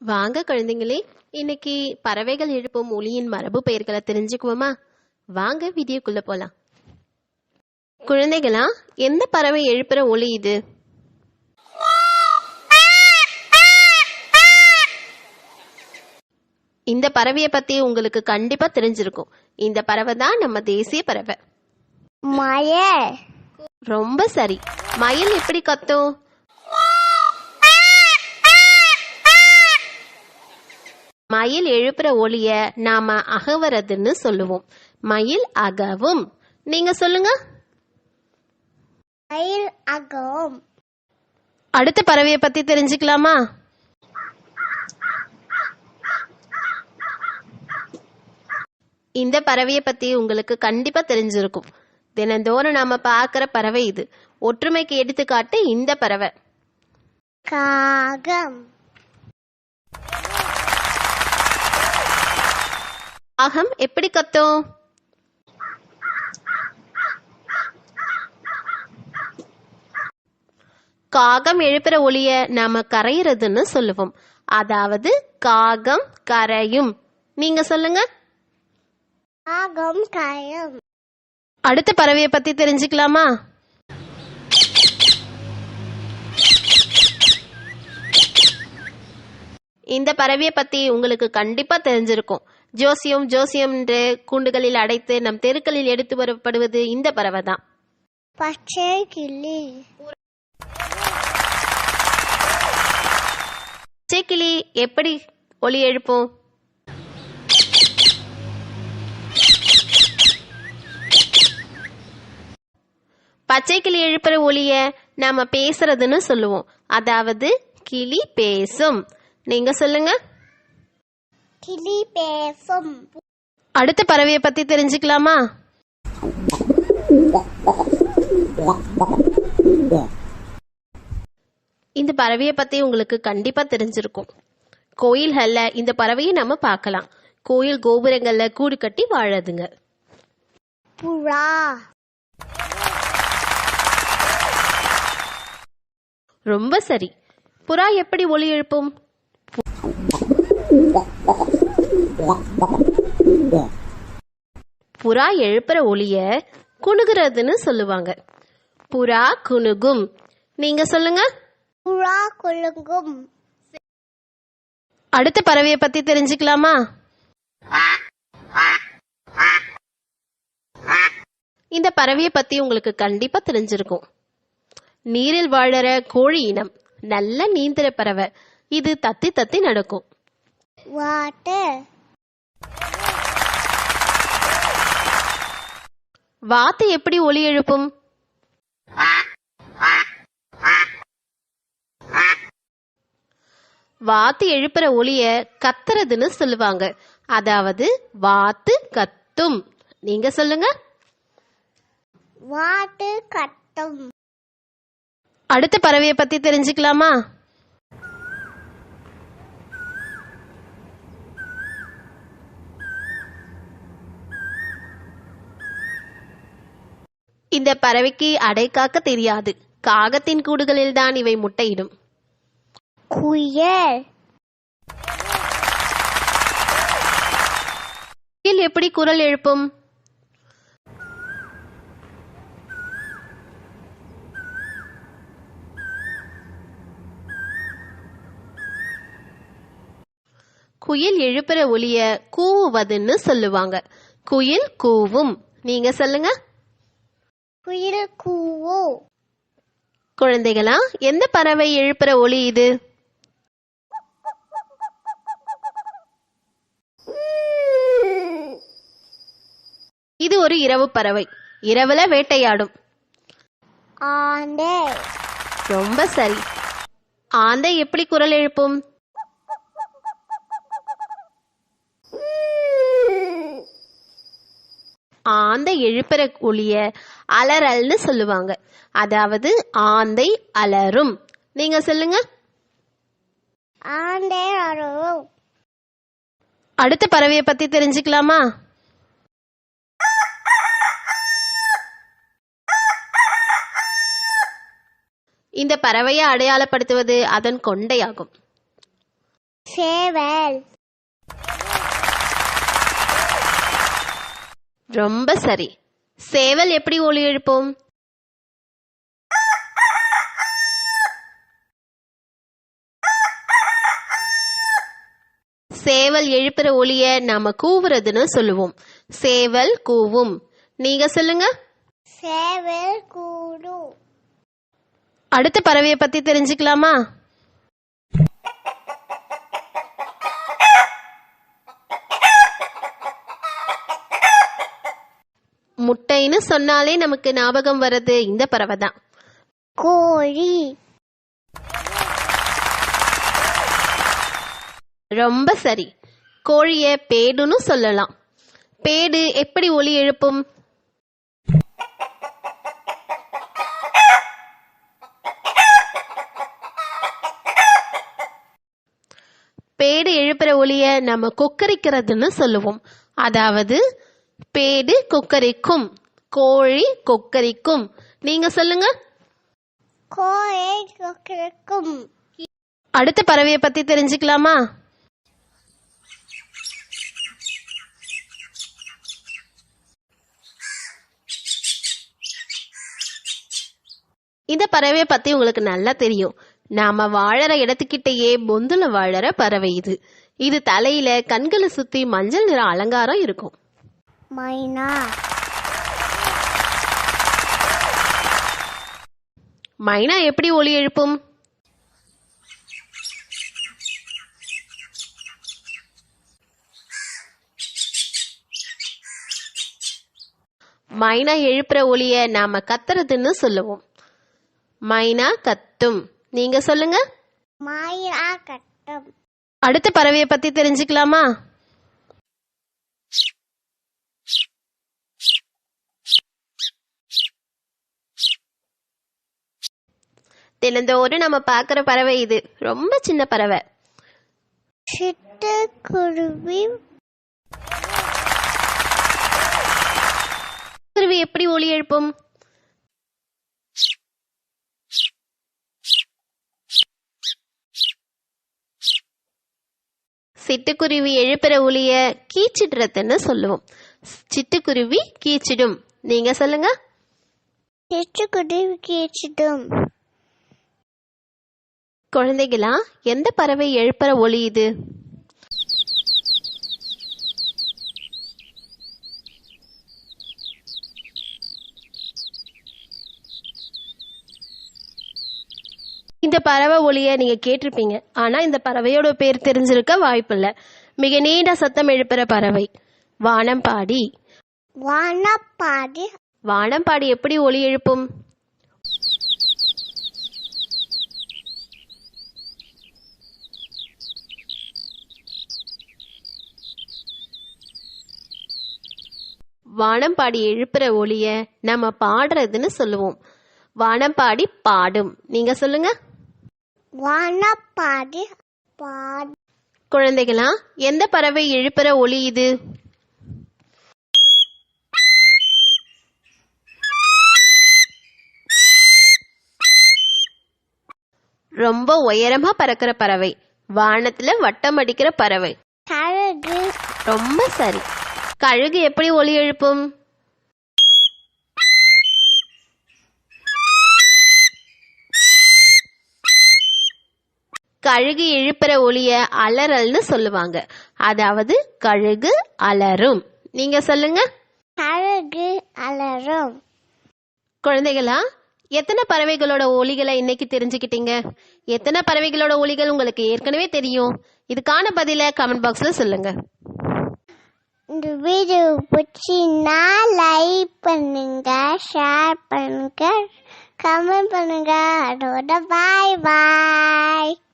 வாங்க குழந்தைங்களே, இன்னைக்கு பறவைகள் எழுப்பும் ஒலியின் மரபு பெயர்களை தெரிஞ்சுக்குவோமா? வாங்க வீடியோக்குள்ள போலாம். குழந்தைகளா, எந்த பறவை எழுப்புற ஒலி இது? இந்த பறவையை பத்தி உங்களுக்கு கண்டிப்பா தெரிஞ்சிருக்கும். இந்த பறவை தான் நம்ம தேசிய பறவை மயில். ரொம்ப சரி. மயில் எப்படி கத்தும்? மயில் எழுப்புற ஒலிய நாம அகவரதுன்னு சொல்லுவோம். மயில் அகவும். நீங்க சொல்லுங்க. மயில் அகவும். அடுத்த பறவையை பத்தி தெரிஞ்சுக்கலாமா? இந்த பறவையை பத்தி உங்களுக்கு கண்டிப்பா தெரிஞ்சிருக்கும். தினந்தோறும் நாம பார்க்கிற பறவை இது. ஒற்றுமைக்கு எடுத்துக்காட்டு இந்த பறவை காகம். காகம் எப்படி கத்தும்? காகம் எழுப்புற ஒலிய நாம கரையிறதுன்னு சொல்லுவோம். அதாவது காகம் கரையும். நீங்க சொல்லுங்க. காகம் கரையும். அடுத்த பறவையை பத்தி தெரிஞ்சுக்கலாமா? இந்த பறவையை பத்தி உங்களுக்கு கண்டிப்பா தெரிஞ்சிருக்கும். ஜோசியம் ஜோசியம் என்று கூண்டுகளில் அடைத்து நம் தெருக்களில் எடுத்து வரப்படுவது இந்த பறவை தான். பச்சை கிளி. பச்சை கிளி எப்படி ஒலி எழுப்பும்? பச்சை கிளி எழுப்புற ஒலிய நாம பேசுறதுன்னு சொல்லுவோம். அதாவது கிளி பேசும். நீங்க சொல்லுங்க. கிளி பேசும். அடுத்த பறவையை பத்தி தெரிஞ்சுக்கலாமா? இந்த பறவையை பத்தி உங்களுக்கு கண்டிப்பா தெரிஞ்சிருக்கும். கோயில்கள்ல இந்த பறவையை நம்ம பார்க்கலாம். கோயில் கோபுரங்கள்ல கூடு கட்டி வாழதுங்க. புறா. ரொம்ப சரி. புறா எப்படி ஒலி எழுப்பும்? புறா எழுப்புற ஒலிய குணுகுறதுன்னு சொல்லுவாங்க. புறா குணுகும். நீங்க சொல்லுங்க. புறா குலுங்கும். அடுத்த பறவையை பத்தி தெரிஞ்சுக்கலாமா? இந்த பறவையை பத்தி உங்களுக்கு கண்டிப்பா தெரிஞ்சிருக்கும். நீரில் வாழற கோழி இனம். நல்ல நீந்திர பறவை. இது தத்தி தத்தி நடக்கும். வாட்டர். வாத்து எப்படி ஒலி எழுப்பும்? வாத்து எழுப்புற ஒலிய கத்துறதுன்னு சொல்லுவாங்க. அதாவது வாத்து கத்தும். நீங்க சொல்லுங்க. வாட்டு கட்டும். அடுத்த பறவையை பத்தி தெரிஞ்சுக்கலாமா? இந்த பறவைக்கு அடைக்காக்க தெரியாது. காகத்தின் கூடுகளில் தான் இவை முட்டையிடும். குயில். குயில் எப்படி குரல் எழுப்பும்? குயில் எழுப்புற ஒலிய கூவுவதுன்னு சொல்லுவாங்க. குயில் கூவும். நீங்க சொல்லுங்க. குயில் கூவு. குழந்தைகளா, எந்த பறவை எழுப்புற ஒலி இது? இது ஒரு இரவு பறவை. இரவுல வேட்டையாடும். ஆண்டை. ரொம்ப சரி. ஆந்தை எப்படி குரல் எழுப்பும்? ஆந்தை எழுப்புற ஒலிய அலறல்னு சொல்லுவாங்க. அதாவது ஆந்தை அலறும். நீங்க சொல்லுங்க. ஆண்டை அருவும். அடுத்த பறவையை பத்தி தெரிஞ்சுக்கலாமா? இந்த பறவையை அடையாளப்படுத்துவது அதன் கொண்டையாகும். சேவல். ரொம்ப சரி. சேவல் எப்படி ஒலி எழுப்பும்? சேவல் எழுப்புற ஒலிய நாம கூவுறதுன்னு சொல்லுவோம். சேவல் கூவும். நீங்க சொல்லுங்க. சேவல் கூடும். அடுத்த பறவையை பத்தி தெரிஞ்சுக்கலாமா? முட்டைன்னு சொன்னாலே நமக்கு ஞாபகம் வர்றது இந்த பறவை தான். கோழி. ரொம்ப சரி. கோழிய பேடுன்னு சொல்லலாம். பேடு எப்படி ஒலி எழுப்பும்? பேடு எழுப்புற ஒலிய நம்ம கொக்கரிக்கிறதுன்னு சொல்லுவோம். அதாவது பேடு கொக்கரிக்கும், கோழி கொக்கரிக்கும். நீங்க சொல்லுங்க. கோழி கொக்கரிக்கும். அடுத்த பறவையை பத்தி தெரிஞ்சுக்கலாமா? இந்த பறவையை பத்தி உங்களுக்கு நல்லா தெரியும். நாம வாழற இடத்துக்கிட்டேயே பொந்துல வாழற பறவை இது. இது தலையில கண்களை சுத்தி மஞ்சள் நிற அலங்காரம் இருக்கும். மைனா. மைனா எப்படி ஒலி எழுப்பும்? மைனா எழுப்புற ஒலிய நாம கத்துறதுன்னு சொல்லுவோம். மைனா கத்தும். நீங்க சொல்லுங்க. மைனா கத்தும். அடுத்த பறவையை பத்தி தெரிஞ்சுக்கலாமா? தினந்தோறும் நம்ம பார்க்குற பறவை இது. ரொம்ப சின்ன பறவை. சிட்டுக்குருவி. குருவி எப்படி ஒலி எழுப்பும்? சிட்டுக்குருவி எழுப்புற ஒலிய கீச்சிடுறதுன்னு சொல்லுவோம். சிட்டுக்குருவி கீச்சிடும். நீங்க சொல்லுங்க. சிட்டுக்குருவி கீச்சிடும். குழந்தைகளா, எந்த பறவை எழுப்புற ஒலி இது? இந்த பறவை ஒலிய நீங்க கேட்டிருப்பீங்க. ஆனா இந்த பறவையோட பேர் தெரிஞ்சிருக்க வாய்ப்பில்லை. மிக நீண்ட சத்தம் எழுப்புற பறவை வானம்பாடி. வானம்பாடி. வானம்பாடி எப்படி ஒலி எழுப்பும்? வானம்பாடி எழுப்புற ஒலிய நம்ம பாடுறதுன்னு சொல்லுவோம். வானம்பாடி பாடும். நீங்க சொல்லுங்க. வானம்பாடி பாடும். குழந்தைகளா, எந்த பறவை எழுப்புற ஒலி இது? ரொம்ப உயரமா பறக்கிற பறவை, வானத்துல வட்டம் அடிக்கிற பறவை. கழுகு. ரொம்ப சரி. கழுகு எப்படி ஒலி எழுப்பும்? கழுகு எழுப்புற ஒலிய அலறல்னு சொல்லுவாங்க. அதாவது கழுகு அலறும். நீங்க சொல்லுங்க. கழுகு அலறும். குழந்தைகளா, எத்தனை பறவைகளோட ஒலிகளை இன்னைக்கு தெரிஞ்சுக்கிட்டீங்க? எத்தனை பறவைகளோட ஒலிகள் உங்களுக்கு ஏற்கனவே தெரியும்? இதுக்கான பதில கமெண்ட் பாக்ஸ்ல சொல்லுங்க. இந்த வீடியோ பிடிச்சினா லைக் பண்ணுங்க, ஷேர் பண்ணுங்க, கமெண்ட் பண்ணுங்க. அதோட பாய் பாய்.